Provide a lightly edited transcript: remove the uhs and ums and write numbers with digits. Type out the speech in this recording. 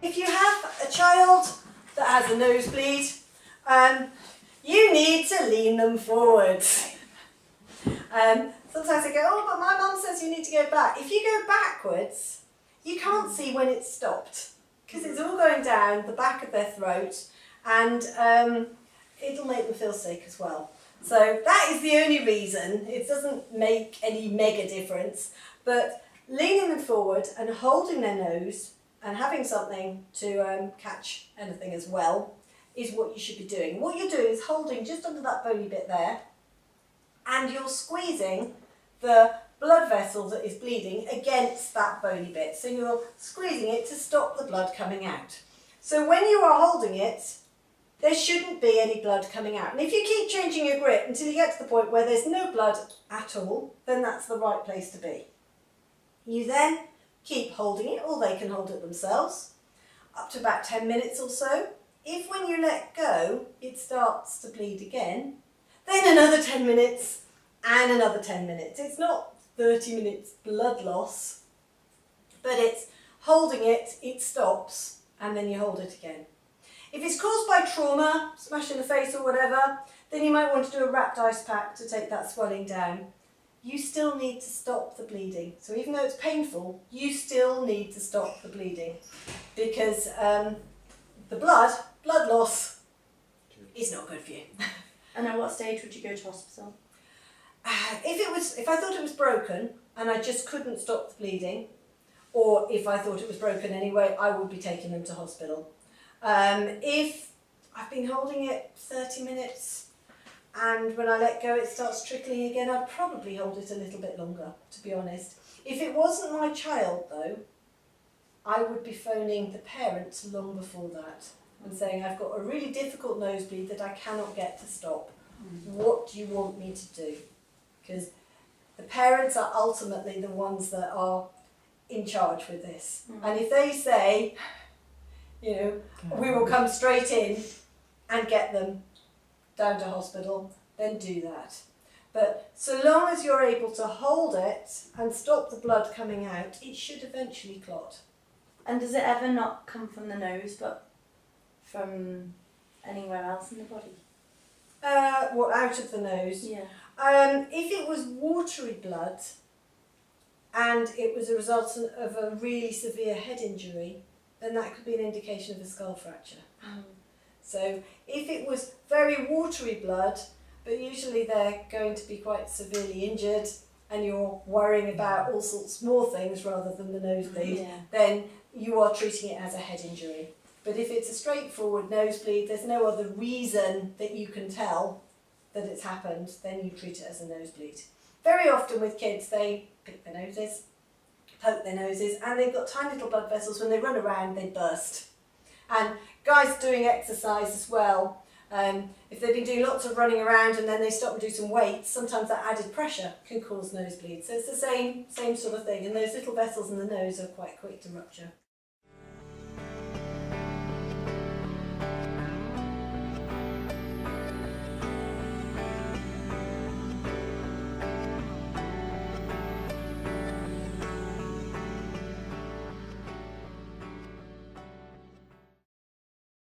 If you have a child that has a nosebleed, you need to lean them forward. Sometimes they go, oh, but my mum says you need to go back. If you go backwards, you can't see when it's stopped because it's all going down the back of their throat, and it'll make them feel sick as well. So that is the only reason. It doesn't make any mega difference, but leaning them forward and holding their nose and having something to catch anything as well is what you should be doing. What you're doing is holding just under that bony bit there, and you're squeezing the blood vessel that is bleeding against that bony bit. So you're squeezing it to stop the blood coming out. So when you are holding it, there shouldn't be any blood coming out. And if you keep changing your grip until you get to the point where there's no blood at all, then that's the right place to be. You then keep holding it, or they can hold it themselves, up to about 10 minutes or so. If when you let go, it starts to bleed again, then another 10 minutes and another 10 minutes. It's not 30 minutes blood loss, but it's holding it, it stops, and then you hold it again. If it's caused by trauma, smash in the face or whatever, then you might want to do a wrapped ice pack to take that swelling down. You still need to stop the bleeding. So even though it's painful, you still need to stop the bleeding, because the blood loss is not good for you. And at what stage would you go to hospital? If I thought it was broken and I just couldn't stop the bleeding, or if I thought it was broken anyway, I would be taking them to hospital. If I've been holding it 30 minutes and when I let go it starts trickling again, I'd probably hold it a little bit longer, to be honest. If it wasn't my child though, I would be phoning the parents long before that and saying, I've got a really difficult nosebleed that I cannot get to stop. What do you want me to do? Because the parents are ultimately the ones that are in charge with this. And if they say, you know, we will come straight in and get them down to hospital, then do that. But so long as you're able to hold it and stop the blood coming out, it should eventually clot. And does it ever not come from the nose, but from anywhere else in the body? What, out of the nose? Yeah. If it was watery blood and it was a result of a really severe head injury, then that could be an indication of a skull fracture. So if it was very watery blood, but usually they're going to be quite severely injured and you're worrying about all sorts more things rather than the nosebleed, then you are treating it as a head injury. But if it's a straightforward nosebleed, there's no other reason that you can tell that it's happened, then you treat it as a nosebleed. Very often with kids, they pick their noses, poke their noses, and they've got tiny little blood vessels. When they run around, they burst. And guys doing exercise as well, if they've been doing lots of running around and then they stop and do some weights, sometimes that added pressure can cause nosebleeds. So it's the same sort of thing, and those little vessels in the nose are quite quick to rupture.